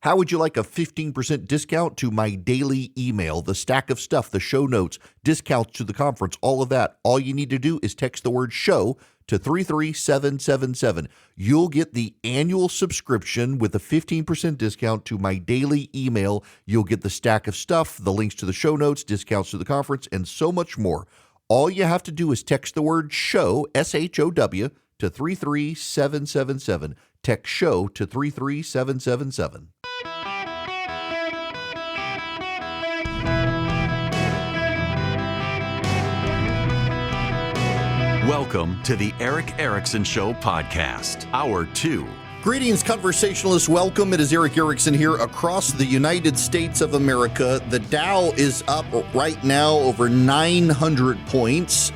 How would you like a 15% discount to my daily email, the stack of stuff, the show notes, discounts to the conference, all of that? All you need to do is text the word show to 33777. You'll get the annual subscription with a 15% discount to my daily email. You'll get the stack of stuff, the links to the show notes, discounts to the conference, and so much more. All you have to do is text the word show, SHOW, to 33777. Text show to 33777. Welcome to the Erick Erickson Show podcast, Hour 2. Greetings, conversationalists. Welcome. It is Erick Erickson here across the United States of America. The Dow is up right now over 900 points.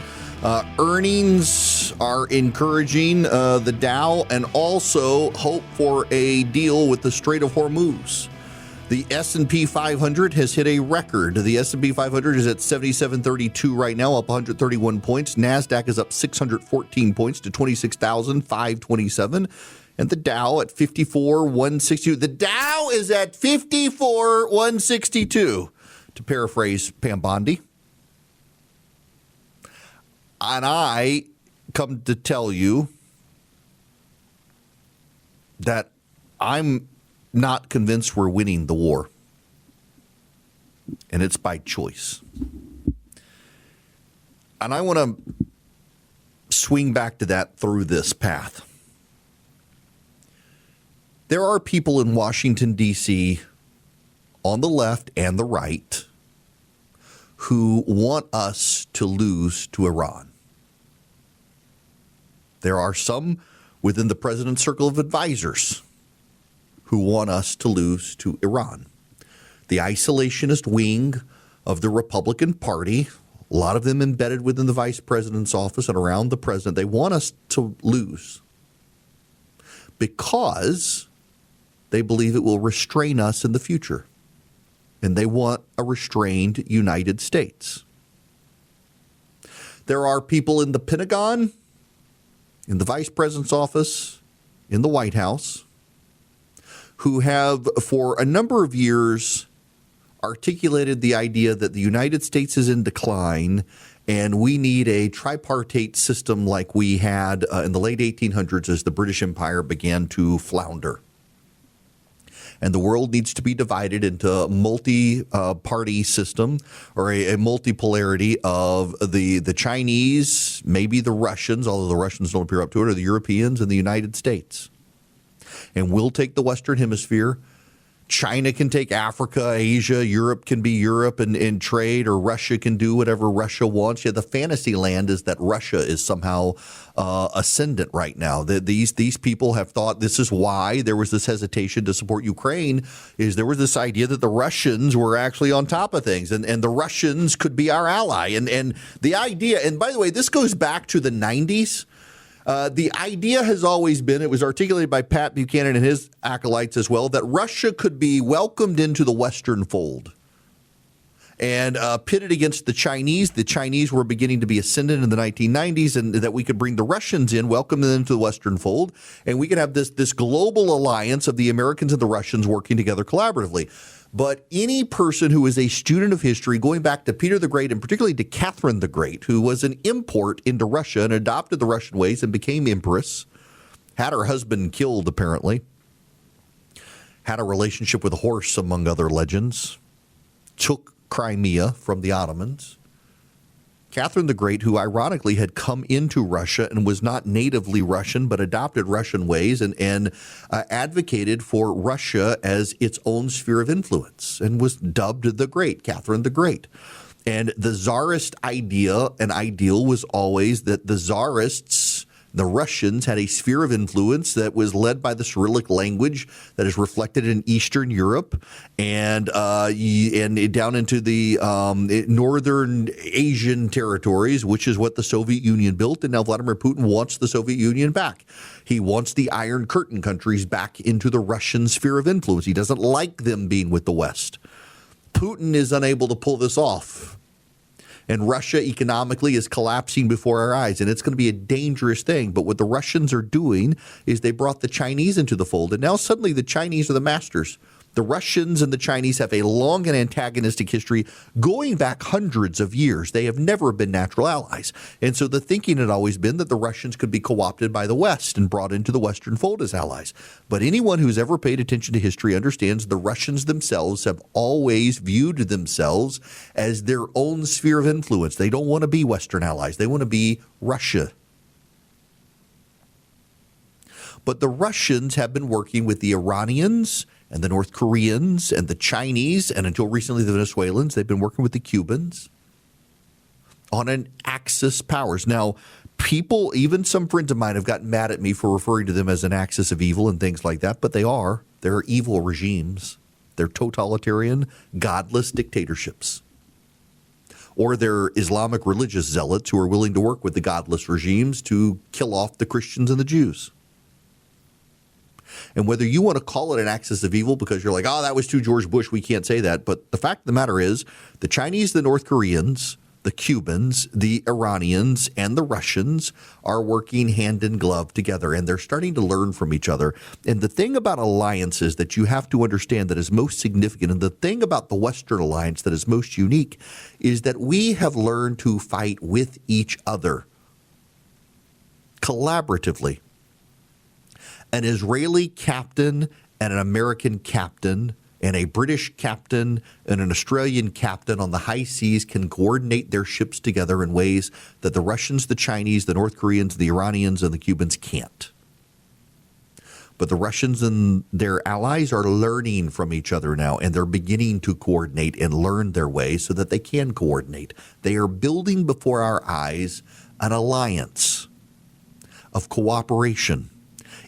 Earnings are encouraging the Dow and also hope for a deal with the Strait of Hormuz. The S&P 500 has hit a record. The S&P 500 is at 7732 right now, up 131 points. NASDAQ is up 614 points to 26,527. And the Dow at 54,162. The Dow is at 54,162, to paraphrase Pam Bondi. And I come to tell you that I'm not convinced we're winning the war. And it's by choice. And I want to swing back to that through this path. There are people in Washington, D.C., on the left and the right, who want us to lose to Iran. There are some within the president's circle of advisors who want us to lose to Iran. The isolationist wing of the Republican Party, a lot of them embedded within the vice president's office and around the president, they want us to lose because they believe it will restrain us in the future. And they want a restrained United States. There are people in the Pentagon, in the vice president's office, in the White House, who have for a number of years articulated the idea that the United States is in decline and we need a tripartite system like we had in the late 1800s as the British Empire began to flounder. And the world needs to be divided into a multi-party system or a multipolarity of the Chinese, maybe the Russians, although the Russians don't appear up to it, or the Europeans and the United States. And we'll take the Western Hemisphere. China can take Africa, Asia, Europe can be Europe and trade, or Russia can do whatever Russia wants. Yeah, the fantasy land is that Russia is somehow ascendant right now. These people have thought this is why there was this hesitation to support Ukraine, is there was this idea that the Russians were actually on top of things and the Russians could be our ally. And the idea, and by the way, this goes back to the 90s. The idea has always been, it was articulated by Pat Buchanan and his acolytes as well, that Russia could be welcomed into the Western fold and pitted against the Chinese. The Chinese were beginning to be ascendant in the 1990s, and that we could bring the Russians in, welcome them into the Western fold, and we could have this global alliance of the Americans and the Russians working together collaboratively. But any person who is a student of history, going back to Peter the Great and particularly to Catherine the Great, who was an import into Russia and adopted the Russian ways and became empress, had her husband killed apparently, had a relationship with a horse among other legends, took Crimea from the Ottomans. Catherine the Great, who ironically had come into Russia and was not natively Russian, but adopted Russian ways and advocated for Russia as its own sphere of influence and was dubbed the Great, Catherine the Great. And the czarist idea and ideal was always that the czarists, the Russians, had a sphere of influence that was led by the Cyrillic language that is reflected in Eastern Europe and down into the northern Asian territories, which is what the Soviet Union built. And now Vladimir Putin wants the Soviet Union back. He wants the Iron Curtain countries back into the Russian sphere of influence. He doesn't like them being with the West. Putin is unable to pull this off. And Russia economically is collapsing before our eyes, and it's going to be a dangerous thing. But what the Russians are doing is they brought the Chinese into the fold, and now suddenly the Chinese are the masters. The Russians and the Chinese have a long and antagonistic history going back hundreds of years. They have never been natural allies. And so the thinking had always been that the Russians could be co-opted by the West and brought into the Western fold as allies. But anyone who's ever paid attention to history understands the Russians themselves have always viewed themselves as their own sphere of influence. They don't want to be Western allies. They want to be Russia. But the Russians have been working with the Iranians and the North Koreans and the Chinese, and until recently the Venezuelans. They've been working with the Cubans on an axis powers. Now, people, even some friends of mine, have gotten mad at me for referring to them as an axis of evil and things like that, but they are. They're evil regimes. They're totalitarian, godless dictatorships. Or they're Islamic religious zealots who are willing to work with the godless regimes to kill off the Christians and the Jews. And whether you want to call it an axis of evil because you're like, oh, that was too George Bush, we can't say that. But the fact of the matter is the Chinese, the North Koreans, the Cubans, the Iranians, and the Russians are working hand in glove together, and they're starting to learn from each other. And the thing about alliances that you have to understand that is most significant, and the thing about the Western alliance that is most unique, is that we have learned to fight with each other collaboratively. An Israeli captain and an American captain and a British captain and an Australian captain on the high seas can coordinate their ships together in ways that the Russians, the Chinese, the North Koreans, the Iranians, and the Cubans can't. But the Russians and their allies are learning from each other now, and they're beginning to coordinate and learn their way so that they can coordinate. They are building before our eyes an alliance of cooperation.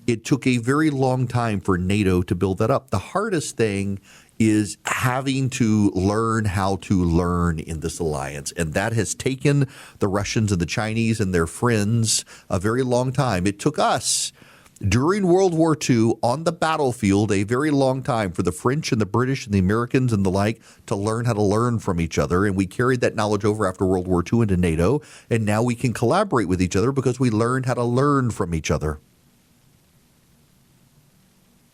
It took a very long time for NATO to build that up. The hardest thing is having to learn how to learn in this alliance. And that has taken the Russians and the Chinese and their friends a very long time. It took us during World War II on the battlefield a very long time for the French and the British and the Americans and the like to learn how to learn from each other. And we carried that knowledge over after World War II into NATO. And now we can collaborate with each other because we learned how to learn from each other.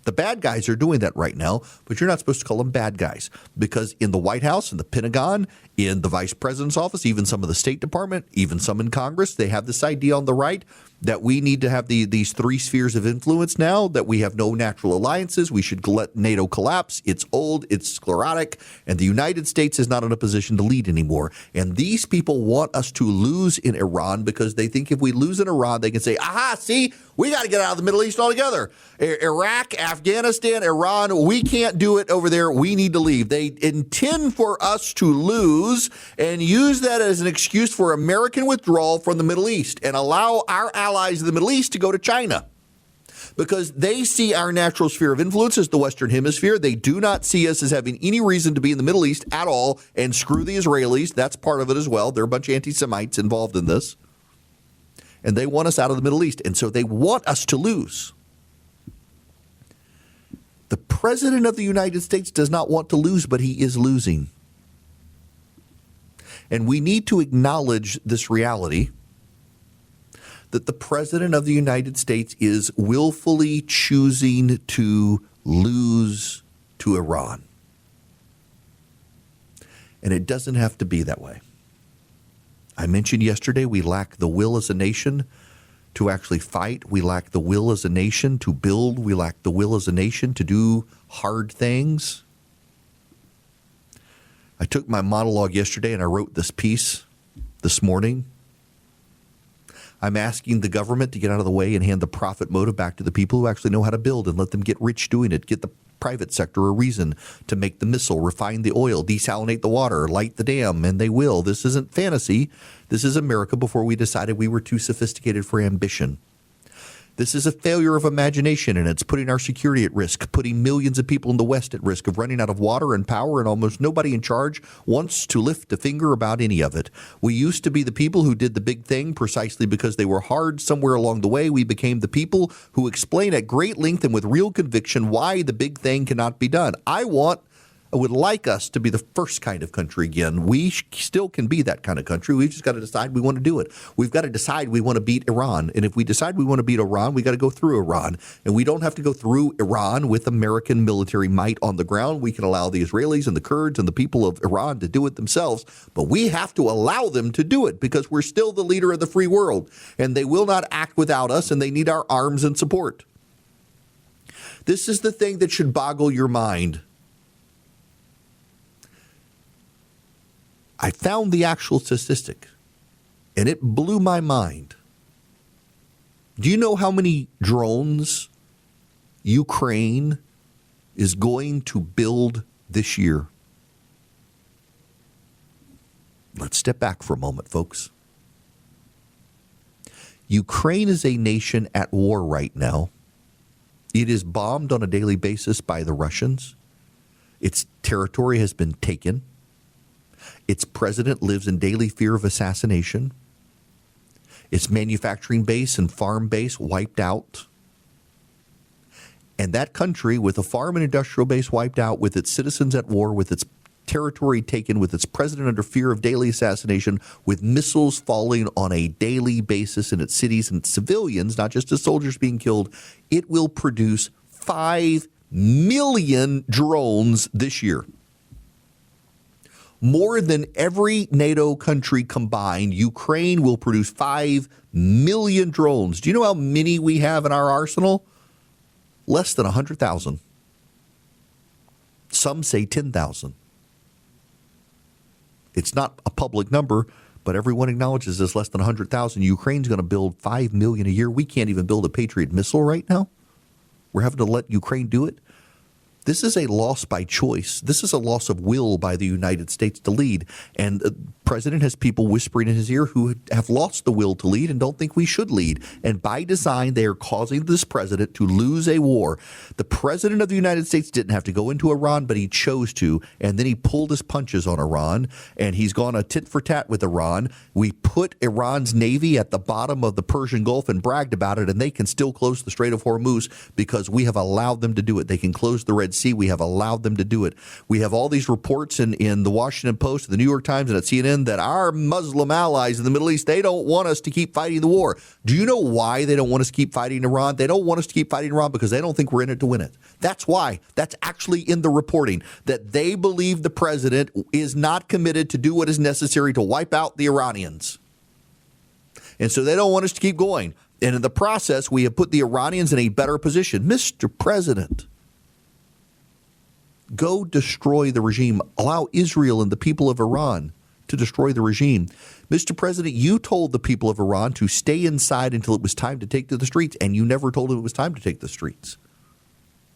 The bad guys are doing that right now, but you're not supposed to call them bad guys because in the White House, in the Pentagon, in the Vice President's office, even some of the State Department, even some in Congress, they have this idea on the right that we need to have these three spheres of influence now, that we have no natural alliances. We should let NATO collapse. It's old, it's sclerotic, and the United States is not in a position to lead anymore. And these people want us to lose in Iran because they think if we lose in Iran, they can say, aha, see, we got to get out of the Middle East altogether. Iraq, Afghanistan, Iran, we can't do it over there. We need to leave. They intend for us to lose and use that as an excuse for American withdrawal from the Middle East and allow our allies in the Middle East to go to China because they see our natural sphere of influence as the Western Hemisphere. They do not see us as having any reason to be in the Middle East at all, and screw the Israelis. That's part of it as well. There are a bunch of anti-Semites involved in this, and they want us out of the Middle East, and so they want us to lose. The President of the United States does not want to lose, but he is losing. And we need to acknowledge this reality that the President of the United States is willfully choosing to lose to Iran. And it doesn't have to be that way. I mentioned yesterday we lack the will as a nation to actually fight. We lack the will as a nation to build. We lack the will as a nation to do hard things. I took my monologue yesterday and I wrote this piece this morning. I'm asking the government to get out of the way and hand the profit motive back to the people who actually know how to build and let them get rich doing it. Get the private sector a reason to make the missile, refine the oil, desalinate the water, light the dam, and they will. This isn't fantasy. This is America before we decided we were too sophisticated for ambition. This is a failure of imagination, and it's putting our security at risk, putting millions of people in the West at risk of running out of water and power, and almost nobody in charge wants to lift a finger about any of it. We used to be the people who did the big thing precisely because they were hard. Somewhere along the way, we became the people who explain at great length and with real conviction why the big thing cannot be done. I want I would like us to be the first kind of country again. We still can be that kind of country. We've just got to decide we want to do it. We've got to decide we want to beat Iran. And if we decide we want to beat Iran, we got to go through Iran. And we don't have to go through Iran with American military might on the ground. We can allow the Israelis and the Kurds and the people of Iran to do it themselves. But we have to allow them to do it because we're still the leader of the free world. And they will not act without us, and they need our arms and support. This is the thing that should boggle your mind. I found the actual statistic, and it blew my mind. Do you know how many drones Ukraine is going to build this year? Let's step back for a moment, folks. Ukraine is a nation at war right now. It is bombed on a daily basis by the Russians. Its territory has been taken. Its president lives in daily fear of assassination. Its manufacturing base and farm base wiped out. And that country, with a farm and industrial base wiped out, with its citizens at war, with its territory taken, with its president under fear of daily assassination, with missiles falling on a daily basis in its cities and civilians, not just its soldiers being killed, it will produce 5 million drones this year. More than every NATO country combined, Ukraine will produce 5 million drones. Do you know how many we have in our arsenal? Less than 100,000. Some say 10,000. It's not a public number, but everyone acknowledges it's less than 100,000. Ukraine's going to build 5 million a year. We can't even build a Patriot missile right now. We're having to let Ukraine do it. This is a loss by choice. This is a loss of will by the United States to lead. And the president has people whispering in his ear who have lost the will to lead and don't think we should lead. And by design, they are causing this president to lose a war. The president of the United States didn't have to go into Iran, but he chose to. And then he pulled his punches on Iran. And he's gone a tit for tat with Iran. We put Iran's navy at the bottom of the Persian Gulf and bragged about it. And they can still close the Strait of Hormuz because we have allowed them to do it. They can close the Red Sea. We have allowed them to do it. We have all these reports in the Washington Post, the New York Times, and at CNN that our Muslim allies in the Middle East, they don't want us to keep fighting the war. Do you know why they don't want us to keep fighting Iran? They don't want us to keep fighting Iran because they don't think we're in it to win it. That's why. That's actually in the reporting, that they believe the president is not committed to do what is necessary to wipe out the Iranians. And so they don't want us to keep going. And in the process, we have put the Iranians in a better position. Mr. President, go destroy the regime. Allow Israel and the people of Iran to destroy the regime. Mr. President, you told the people of Iran to stay inside until it was time to take to the streets, and you never told them it was time to take the streets.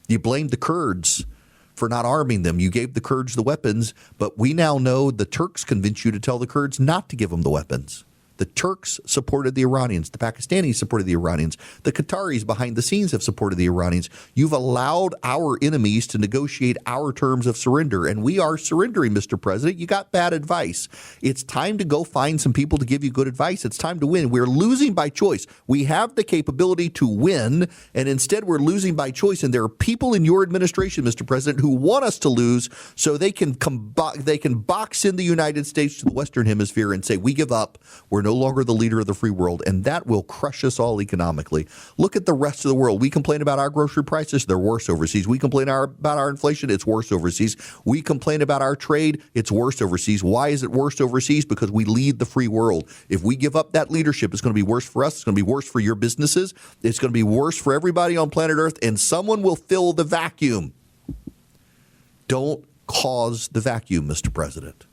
You blamed the Kurds for not arming them. You gave the Kurds the weapons, but we now know the Turks convinced you to tell the Kurds not to give them the weapons. The Turks supported the Iranians. The Pakistanis supported the Iranians. The Qataris behind the scenes have supported the Iranians. You've allowed our enemies to negotiate our terms of surrender, and we are surrendering, Mr. President. You got bad advice. It's time to go find some people to give you good advice. It's time to win. We're losing by choice. We have the capability to win, and instead we're losing by choice. And there are people in your administration, Mr. President, who want us to lose so they can box in the United States to the Western Hemisphere and say, we give up. We're no longer the leader of the free world, and that will crush us all economically. Look at the rest of the world. We complain about our grocery prices. They're worse overseas. We complain about our inflation. It's worse overseas. We complain about our trade. It's worse overseas. Why is it worse overseas? Because we lead the free world. If we give up that leadership, it's going to be worse for us. It's going to be worse for your businesses. It's going to be worse for everybody on planet Earth, and someone will fill the vacuum. Don't cause the vacuum, Mr. President.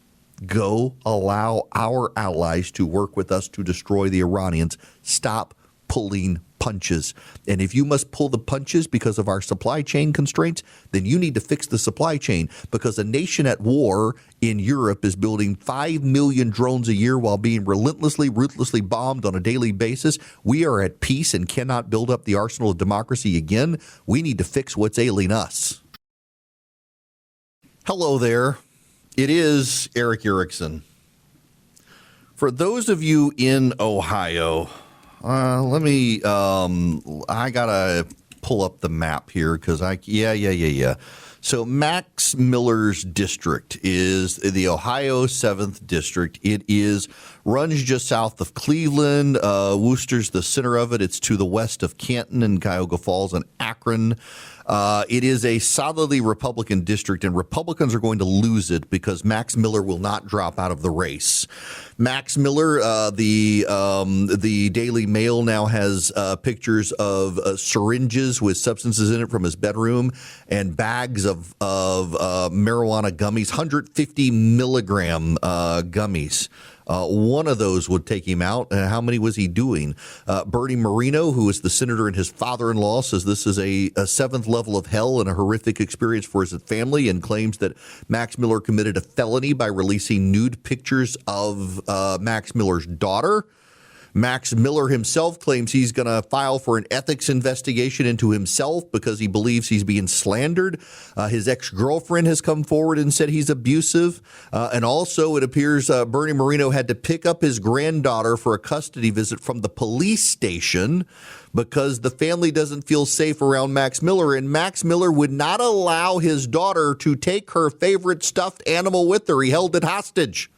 Go allow our allies to work with us to destroy the Iranians. Stop pulling punches. And if you must pull the punches because of our supply chain constraints, then you need to fix the supply chain, because a nation at war in Europe is building 5 million drones a year while being relentlessly, ruthlessly bombed on a daily basis. We are at peace and cannot build up the arsenal of democracy again. We need to fix what's ailing us. Hello there. It is Erick Erickson. For those of you in Ohio, I got to pull up the map here because So Max Miller's district is the Ohio 7th District. It runs just south of Cleveland. Worcester's the center of it. It's to the west of Canton and Cuyahoga Falls and Akron. It is a solidly Republican district, and Republicans are going to lose it because Max Miller will not drop out of the race. Max Miller, the Daily Mail now has pictures of syringes with substances in it from his bedroom and bags of marijuana gummies, 150 milligram gummies. One of those would take him out. How many was he doing? Bernie Moreno, who is the senator and his father-in-law, says this is a seventh level of hell and a horrific experience for his family, and claims that Max Miller committed a felony by releasing nude pictures of Max Miller's daughter. Max Miller himself claims he's going to file for an ethics investigation into himself because he believes he's being slandered. His ex-girlfriend has come forward and said he's abusive. And also it appears Bernie Moreno had to pick up his granddaughter for a custody visit from the police station because the family doesn't feel safe around Max Miller. And Max Miller would not allow his daughter to take her favorite stuffed animal with her. He held it hostage.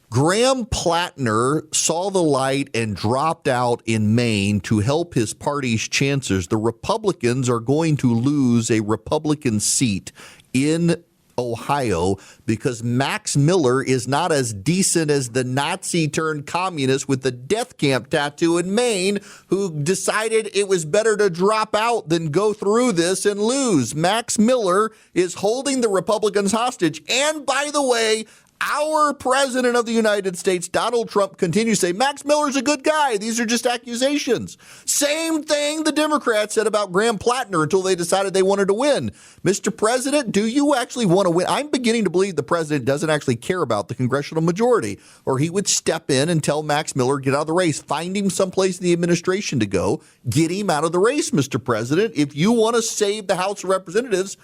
Graham Plattner saw the light and dropped out in Maine to help his party's chances. The Republicans are going to lose a Republican seat in Ohio because Max Miller is not as decent as the Nazi-turned-communist with the death camp tattoo in Maine who decided it was better to drop out than go through this and lose. Max Miller is holding the Republicans hostage. And by the way, our president of the United States, Donald Trump, continues to say, Max Miller's a good guy. These are just accusations. Same thing the Democrats said about Graham Plattner until they decided they wanted to win. Mr. President, do you actually want to win? I'm beginning to believe the president doesn't actually care about the congressional majority, or he would step in and tell Max Miller, get out of the race. Find him someplace in the administration to go. Get him out of the race, Mr. President. If you want to save the House of Representatives,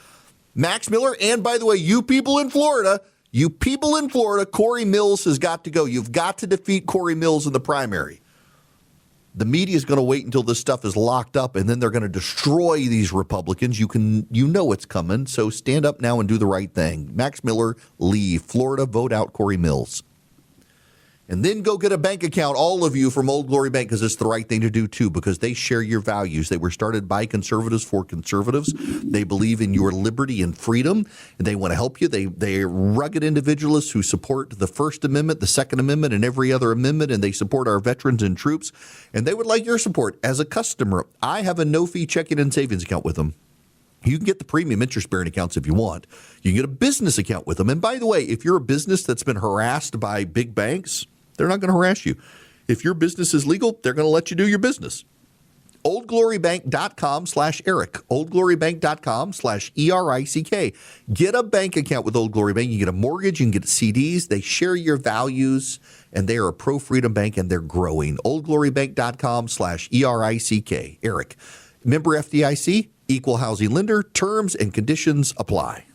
Max Miller, and by the way, you people in Florida, Cory Mills has got to go. You've got to defeat Cory Mills in the primary. The media is going to wait until this stuff is locked up, and then they're going to destroy these Republicans. You know it's coming, so stand up now and do the right thing. Max Miller, leave. Florida, vote out Cory Mills. And then go get a bank account, all of you, from Old Glory Bank, because it's the right thing to do, too, because they share your values. They were started by conservatives for conservatives. They believe in your liberty and freedom, and they want to help you. They're rugged individualists who support the First Amendment, the Second Amendment, and every other amendment, and they support our veterans and troops, and they would like your support. As a customer, I have a no-fee checking and savings account with them. You can get the premium interest-bearing accounts if you want. You can get a business account with them. And by the way, if you're a business that's been harassed by big banks, they're not going to harass you. If your business is legal, they're going to let you do your business. OldGloryBank.com/Erick. OldGloryBank.com/ERICK. Get a bank account with Old Glory Bank. You can get a mortgage. You can get CDs. They share your values, and they are a pro-freedom bank, and they're growing. OldGloryBank.com/ERICK. Erick. Member FDIC, equal housing lender. Terms and conditions apply.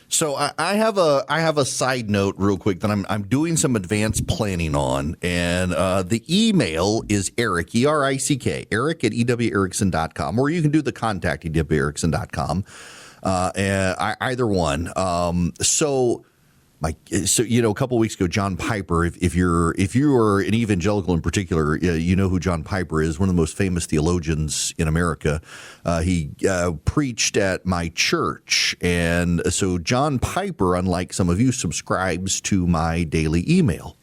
So I have a side note real quick that I'm doing some advanced planning on, and the email is Erick, ERICK, Erick at EWErickson.com, or you can do the contact EWErickson.com, either one. So a couple of weeks ago, John Piper, if you are an evangelical in particular, you know who John Piper is, one of the most famous theologians in America. He preached at my church. And so John Piper, unlike some of you, subscribes to my daily email.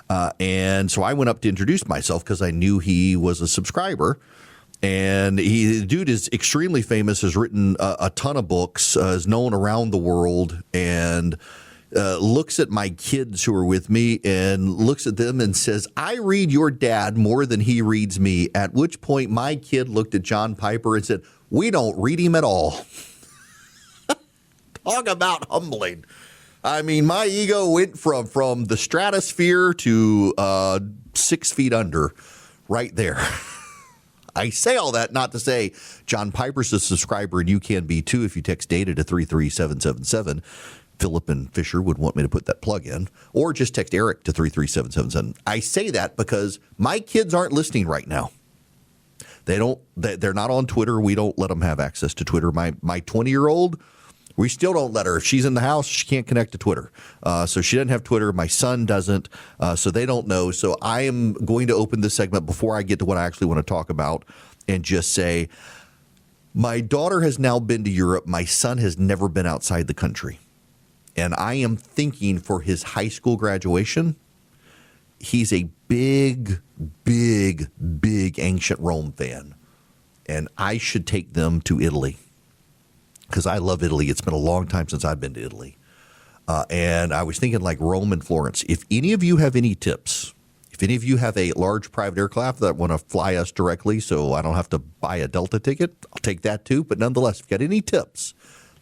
And so I went up to introduce myself because I knew he was a subscriber. And the dude is extremely famous, has written a ton of books, is known around the world, and looks at my kids who are with me and looks at them and says, I read your dad more than he reads me, at which point my kid looked at John Piper and said, we don't read him at all. Talk about humbling. I mean, my ego went from the stratosphere to 6 feet under right there. I say all that not to say John Piper's a subscriber and you can be too if you text data to 33777. Philip and Fisher would want me to put that plug in, or just text Erick to 33777. I say that because my kids aren't listening right now. They're not on Twitter. We don't let them have access to Twitter. My 20-year-old, we still don't let her. If she's in the house, she can't connect to Twitter. So she doesn't have Twitter. My son doesn't. So they don't know. So I am going to open this segment before I get to what I actually want to talk about and just say, my daughter has now been to Europe. My son has never been outside the country. And I am thinking for his high school graduation, he's a big, big, big ancient Rome fan. And I should take them to Italy because I love Italy. It's been a long time since I've been to Italy. And I was thinking like Rome and Florence. If any of you have any tips, if any of you have a large private aircraft that want to fly us directly so I don't have to buy a Delta ticket, I'll take that too. But nonetheless, if you got any tips,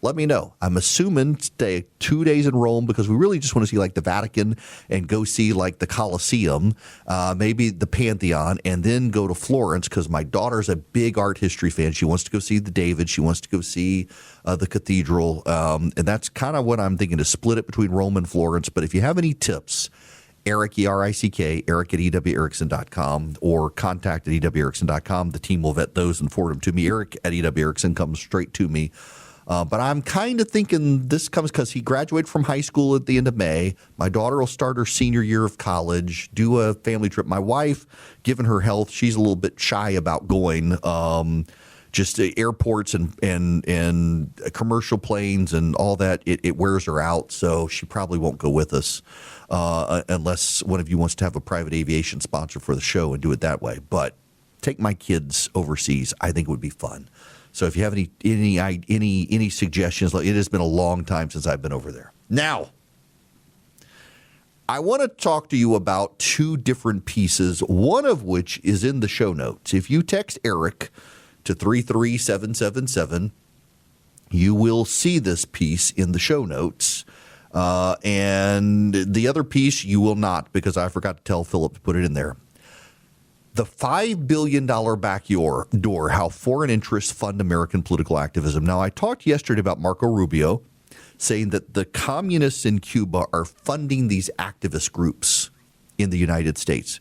let me know. I'm assuming stay 2 days in Rome because we really just want to see like the Vatican and go see like the Colosseum, maybe the Pantheon, and then go to Florence because my daughter's a big art history fan. She wants to go see the David. She wants to go see the cathedral. And that's kind of what I'm thinking, to split it between Rome and Florence. But if you have any tips, Erick, E-R-I-C-K, Erick at ewerickson.com or contact at ewerickson.com. The team will vet those and forward them to me. Erick at ewerickson comes straight to me. But I'm kind of thinking this comes because he graduated from high school at the end of May. My daughter will start her senior year of college, do a family trip. My wife, given her health, she's a little bit shy about going. Just airports and commercial planes and all that, it wears her out. So she probably won't go with us unless one of you wants to have a private aviation sponsor for the show and do it that way. But take my kids overseas. I think it would be fun. So if you have any suggestions, it has been a long time since I've been over there. Now, I want to talk to you about two different pieces, one of which is in the show notes. If you text Erick to 33777, you will see this piece in the show notes. And the other piece you will not, because I forgot to tell Philip to put it in there. The $5 billion back door, how foreign interests fund American political activism. Now, I talked yesterday about Marco Rubio saying that the communists in Cuba are funding these activist groups in the United States.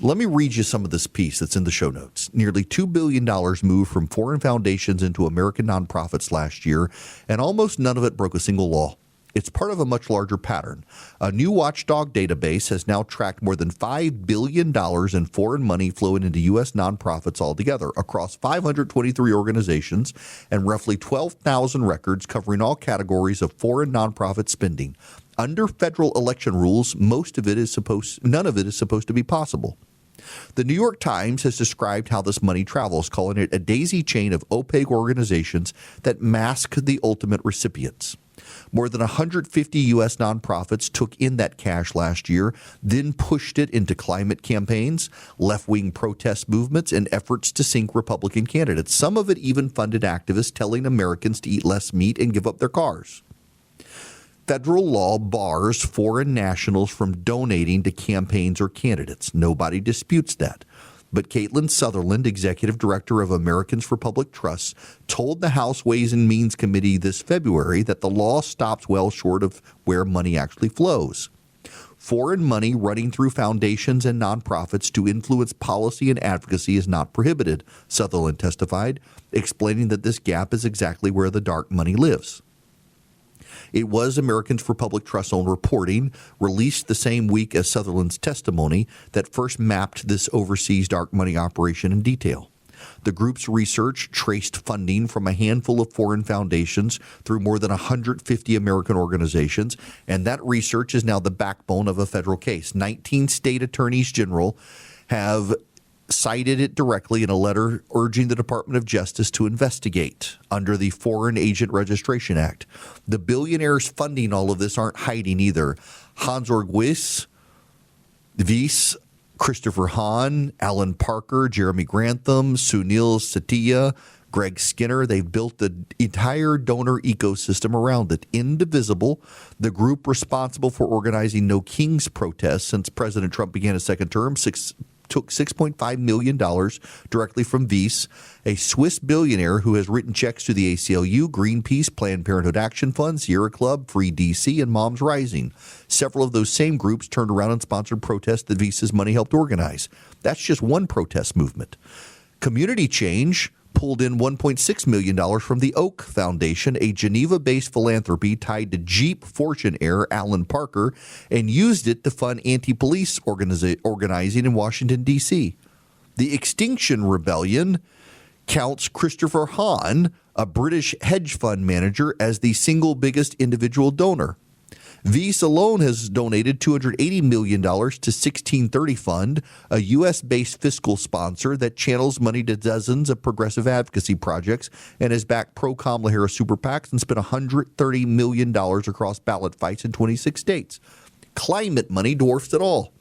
Let me read you some of this piece that's in the show notes. Nearly $2 billion moved from foreign foundations into American nonprofits last year, and almost none of it broke a single law. It's part of a much larger pattern. A new watchdog database has now tracked more than $5 billion in foreign money flowing into U.S. nonprofits altogether across 523 organizations and roughly 12,000 records covering all categories of foreign nonprofit spending. Under federal election rules, none of it is supposed to be possible. The New York Times has described how this money travels, calling it a daisy chain of opaque organizations that mask the ultimate recipients. More than 150 U.S. nonprofits took in that cash last year, then pushed it into climate campaigns, left-wing protest movements, and efforts to sink Republican candidates. Some of it even funded activists telling Americans to eat less meat and give up their cars. Federal law bars foreign nationals from donating to campaigns or candidates. Nobody disputes that. But Caitlin Sutherland, executive director of Americans for Public Trust, told the House Ways and Means Committee this February that the law stops well short of where money actually flows. Foreign money running through foundations and nonprofits to influence policy and advocacy is not prohibited, Sutherland testified, explaining that this gap is exactly where the dark money lives. It was Americans for Public Trust's own reporting, released the same week as Sutherland's testimony, that first mapped this overseas dark money operation in detail. The group's research traced funding from a handful of foreign foundations through more than 150 American organizations, and that research is now the backbone of a federal case. 19 state attorneys general have cited it directly in a letter urging the Department of Justice to investigate under the Foreign Agent Registration Act. The billionaires funding all of this aren't hiding either. Hansjorg Wyss, Christopher Hohn, Alan Parker, Jeremy Grantham, Sunil Setia, Greg Skinner, they've built the entire donor ecosystem around it. Indivisible, the group responsible for organizing No Kings protests since President Trump began his second term, took $6.5 million directly from Wyss, a Swiss billionaire who has written checks to the ACLU, Greenpeace, Planned Parenthood Action Fund, Sierra Club, Free DC, and Moms Rising. Several of those same groups turned around and sponsored protests that Wyss's money helped organize. That's just one protest movement. Community Change pulled in $1.6 million from the Oak Foundation, a Geneva-based philanthropy tied to Jeep fortune heir Alan Parker, and used it to fund anti-police organizing in Washington, D.C. The Extinction Rebellion counts Christopher Hohn, a British hedge fund manager, as the single biggest individual donor. Wyss alone has donated $280 million to 1630 Fund, a U.S.-based fiscal sponsor that channels money to dozens of progressive advocacy projects and has backed pro-Kamala Harris super PACs and spent $130 million across ballot fights in 26 states. Climate money dwarfs it all.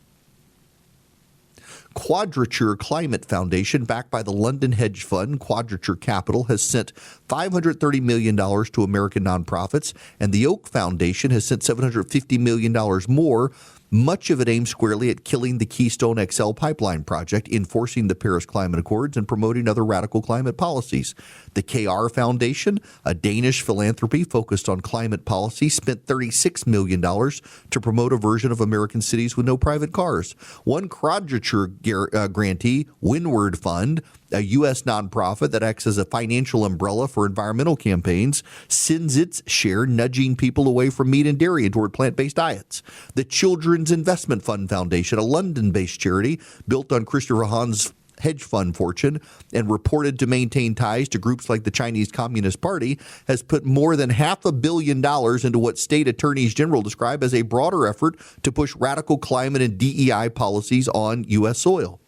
Quadrature Climate Foundation, backed by the London hedge fund Quadrature Capital, has sent $530 million to American nonprofits, and the Oak Foundation has sent $750 million more, much of it aimed squarely at killing the Keystone XL pipeline project, enforcing the Paris Climate Accords, and promoting other radical climate policies. The KR Foundation, a Danish philanthropy focused on climate policy, spent $36 million to promote a version of American cities with no private cars. One Quadrature grantee, Windward Fund, a U.S. nonprofit that acts as a financial umbrella for environmental campaigns, sends its share, nudging people away from meat and dairy and toward plant-based diets. The Children's Investment Fund Foundation, a London-based charity built on Christopher Hahn's hedge fund fortune and reported to maintain ties to groups like the Chinese Communist Party, has put more than $500 million into what state attorneys general describe as a broader effort to push radical climate and DEI policies on U.S. soil.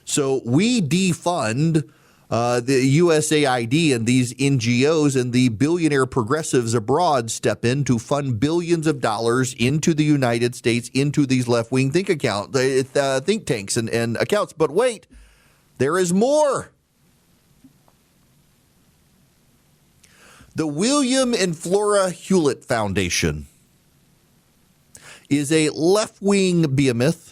So we defund the USAID and these NGOs, and the billionaire progressives abroad step in to fund billions of dollars into the United States, into these left-wing think tanks and accounts. But wait, there is more. The William and Flora Hewlett Foundation is a left-wing behemoth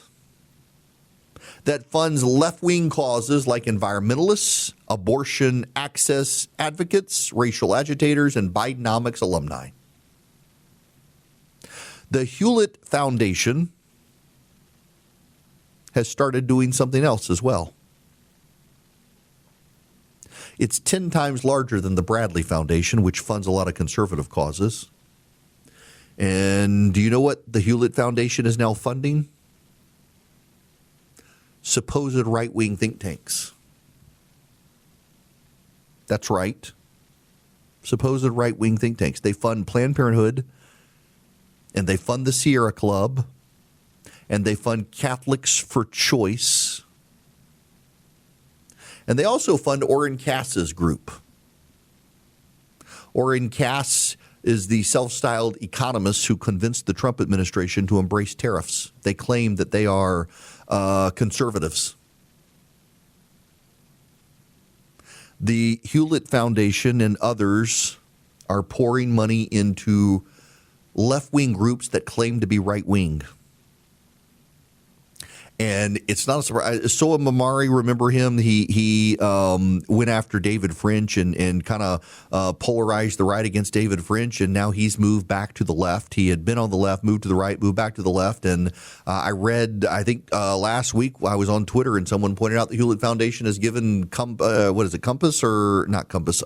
that funds left-wing causes like environmentalists, abortion access advocates, racial agitators, and Bidenomics alumni. The Hewlett Foundation has started doing something else as well. It's 10 times larger than the Bradley Foundation, which funds a lot of conservative causes. And do you know what the Hewlett Foundation is now funding? Supposed right-wing think tanks. That's right. Supposed right-wing think tanks. They fund Planned Parenthood, and they fund the Sierra Club, and they fund Catholics for Choice, and they also fund Oren Cass's group. Oren Cass is the self-styled economist who convinced the Trump administration to embrace tariffs. They claim that they are conservatives. The Hewlett Foundation and others are pouring money into left-wing groups that claim to be right-wing. And it's not a surprise. Soa Mamari, remember him? He went after David French and kind of polarized the right against David French, and now he's moved back to the left. He had been on the left, moved to the right, moved back to the left. And I read, I think last week I was on Twitter and someone pointed out the Hewlett Foundation has given, Compass or not Compass?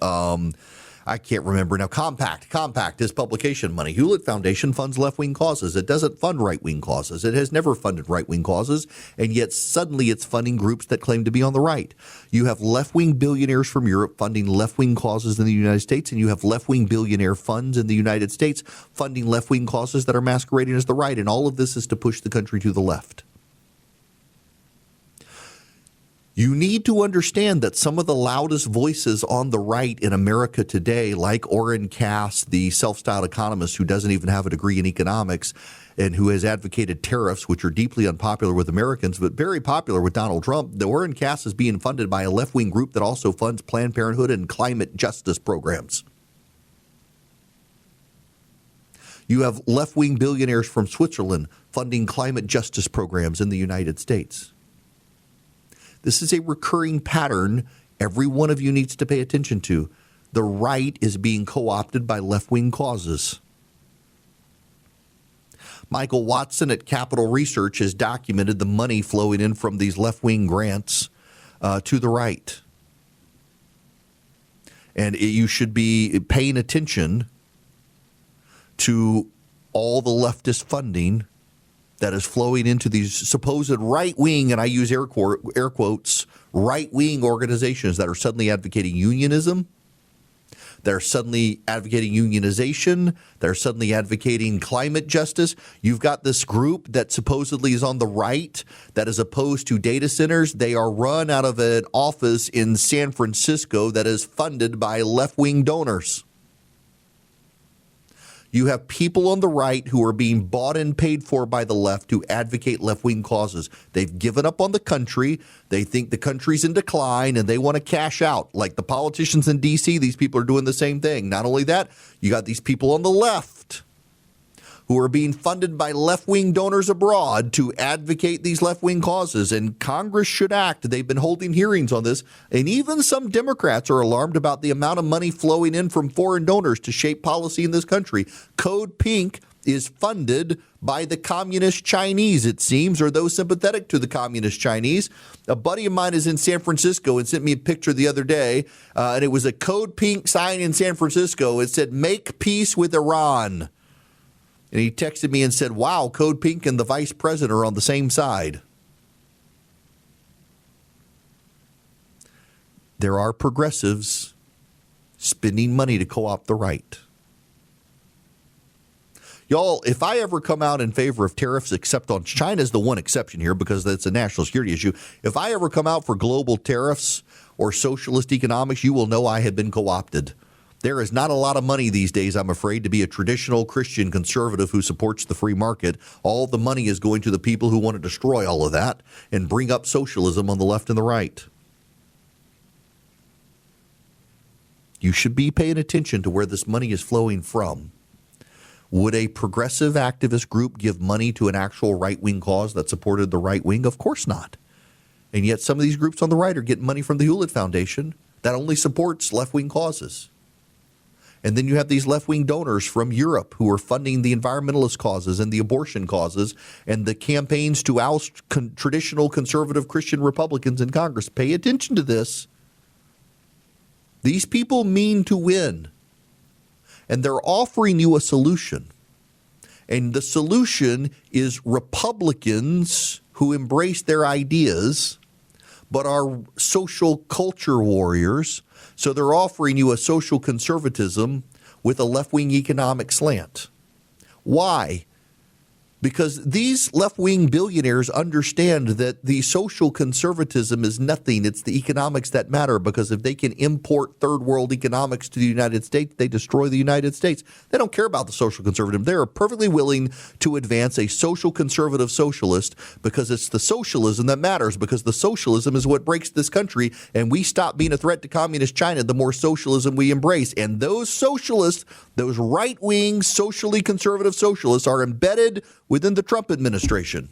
I can't remember now. Compact is publication money. Hewlett Foundation funds left-wing causes. It doesn't fund right-wing causes. It has never funded right-wing causes, and yet suddenly it's funding groups that claim to be on the right. You have left-wing billionaires from Europe funding left-wing causes in the United States, and you have left-wing billionaire funds in the United States funding left-wing causes that are masquerading as the right, and all of this is to push the country to the left. You need to understand that some of the loudest voices on the right in America today, like Oren Cass, the self-styled economist who doesn't even have a degree in economics and who has advocated tariffs, which are deeply unpopular with Americans, but very popular with Donald Trump, the Oren Cass is being funded by a left-wing group that also funds Planned Parenthood and climate justice programs. You have left-wing billionaires from Switzerland funding climate justice programs in the United States. This is a recurring pattern every one of you needs to pay attention to. The right is being co-opted by left-wing causes. Michael Watson at Capital Research has documented the money flowing in from these left-wing grants to the right. And you should be paying attention to all the leftist funding that is flowing into these supposed right-wing, and I use air quotes, right-wing organizations that are suddenly advocating unionism. They're suddenly advocating unionization. They're suddenly advocating climate justice. You've got this group that supposedly is on the right that is opposed to data centers. They are run out of an office in San Francisco that is funded by left-wing donors. You have people on the right who are being bought and paid for by the left to advocate left-wing causes. They've given up on the country. They think the country's in decline, and they want to cash out. Like the politicians in D.C., these people are doing the same thing. Not only that, you got these people on the left who are being funded by left-wing donors abroad to advocate these left-wing causes, and Congress should act. They've been holding hearings on this, and even some Democrats are alarmed about the amount of money flowing in from foreign donors to shape policy in this country. Code Pink is funded by the communist Chinese, it seems, or those sympathetic to the communist Chinese. A buddy of mine is in San Francisco and sent me a picture the other day, and it was a Code Pink sign in San Francisco. It said, "Make peace with Iran." And he texted me and said, wow, Code Pink and the vice president are on the same side. There are progressives spending money to co-opt the right. Y'all, if I ever come out in favor of tariffs, except on China's the one exception here because that's a national security issue. If I ever come out for global tariffs or socialist economics, you will know I have been co-opted. There is not a lot of money these days, I'm afraid, to be a traditional Christian conservative who supports the free market. All the money is going to the people who want to destroy all of that and bring up socialism on the left and the right. You should be paying attention to where this money is flowing from. Would a progressive activist group give money to an actual right-wing cause that supported the right wing? Of course not. And yet some of these groups on the right are getting money from the Hewlett Foundation that only supports left-wing causes. And then you have these left-wing donors from Europe who are funding the environmentalist causes and the abortion causes and the campaigns to oust traditional conservative Christian Republicans in Congress. Pay attention to this. These people mean to win. And they're offering you a solution. And the solution is Republicans who embrace their ideas but are social culture warriors. So they're offering you a social conservatism with a left-wing economic slant. Why? Because these left-wing billionaires understand that the social conservatism is nothing. It's the economics that matter, because if they can import third-world economics to the United States, they destroy the United States. They don't care about the social conservative. They are perfectly willing to advance a social conservative socialist because it's the socialism that matters, because the socialism is what breaks this country, and we stop being a threat to communist China the more socialism we embrace. And those socialists, those right-wing, socially conservative socialists, are embedded within the Trump administration.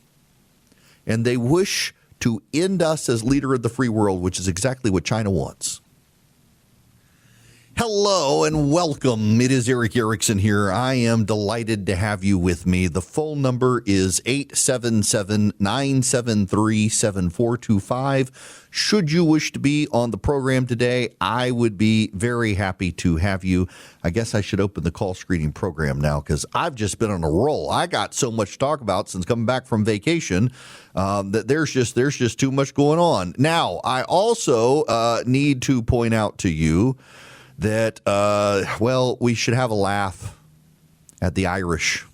And they wish to end us as leader of the free world, which is exactly what China wants. Hello and welcome. It is Erick Erickson here. I am delighted to have you with me. The phone number is 877-973-7425. Should you wish to be on the program today, I would be very happy to have you. I guess I should open the call screening program now, because I've just been on a roll. I got so much to talk about since coming back from vacation that there's just too much going on. Now, I also need to point out to you that, we should have a laugh at the Irish.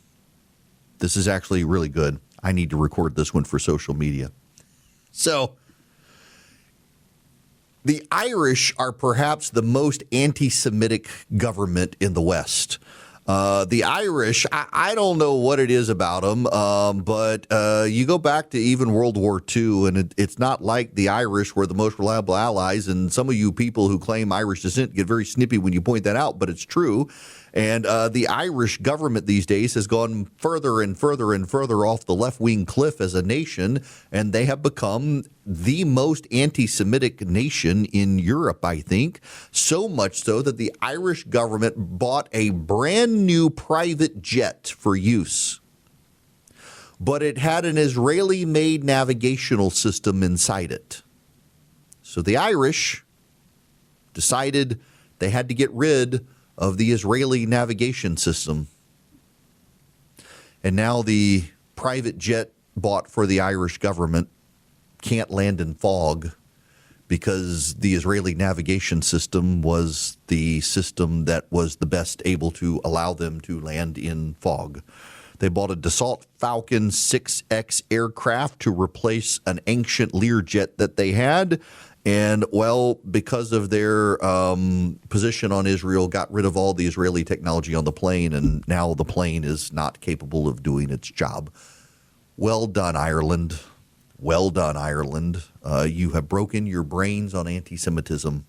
This is actually really good. I need to record this one for social media. So, the Irish are perhaps the most anti-Semitic government in the West. The Irish, I don't know what it is about them, but you go back to even World War II, and it's not like the Irish were the most reliable allies. And some of you people who claim Irish descent get very snippy when you point that out, but it's true. And the Irish government these days has gone further and further and further off the left-wing cliff as a nation, and they have become the most anti-Semitic nation in Europe, I think. So much so that the Irish government bought a brand new private jet for use. But it had an Israeli-made navigational system inside it. So the Irish decided they had to get rid of the Israeli navigation system. And now the private jet bought for the Irish government can't land in fog because the Israeli navigation system was the system that was the best able to allow them to land in fog. They bought a Dassault Falcon 6X aircraft to replace an ancient Learjet that they had. And, well, because of their position on Israel, got rid of all the Israeli technology on the plane, and now the plane is not capable of doing its job. Well done, Ireland. Well done, Ireland. You have broken your brains on anti-Semitism.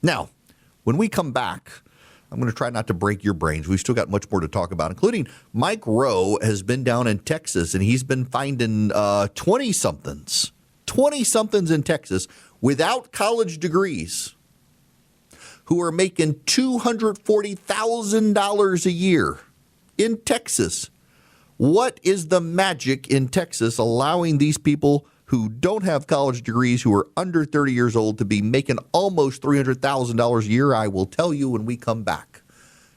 Now, when we come back, I'm going to try not to break your brains. We've still got much more to talk about, including Mike Rowe has been down in Texas, and he's been finding 20-somethings. 20-somethings in Texas without college degrees who are making $240,000 a year in Texas. What is the magic in Texas allowing these people who don't have college degrees, who are under 30 years old, to be making almost $300,000 a year? I will tell you when we come back.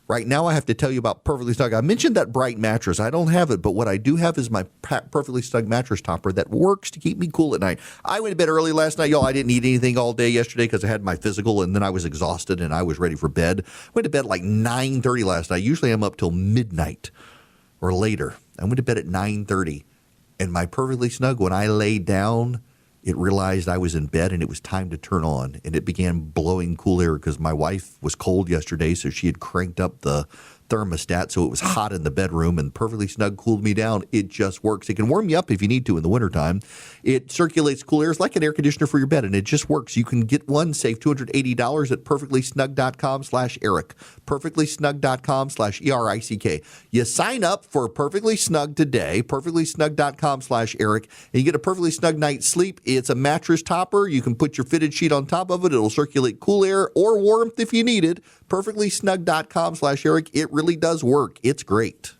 Right now, I have to tell you about Perfectly Snug. I mentioned that Bright mattress. I don't have it, but what I do have is my Perfectly Snug mattress topper that works to keep me cool at night. I went to bed early last night, y'all. I didn't eat anything all day yesterday because I had my physical, and then I was exhausted, and I was ready for bed. Went to bed like 9:30 last night. Usually I'm up till midnight or later. I went to bed at 9:30, and my Perfectly Snug, when I laid down, it realized I was in bed and it was time to turn on, and it began blowing cool air because my wife was cold yesterday, so she had cranked up the thermostat so it was hot in the bedroom, and Perfectly Snug cooled me down. It just works. It can warm you up if you need to in the wintertime. It circulates cool air. It's like an air conditioner for your bed, and it just works. You can get one, save $280 at perfectlysnug.com/Erick. perfectlysnug.com/ERICK. You sign up for Perfectly Snug today, perfectlysnug.com/Erick, and you get a Perfectly Snug night's sleep. It's a mattress topper. You can put your fitted sheet on top of it. It'll circulate cool air or warmth if you need it. perfectlysnug.com/Erick. It really does work. It's great.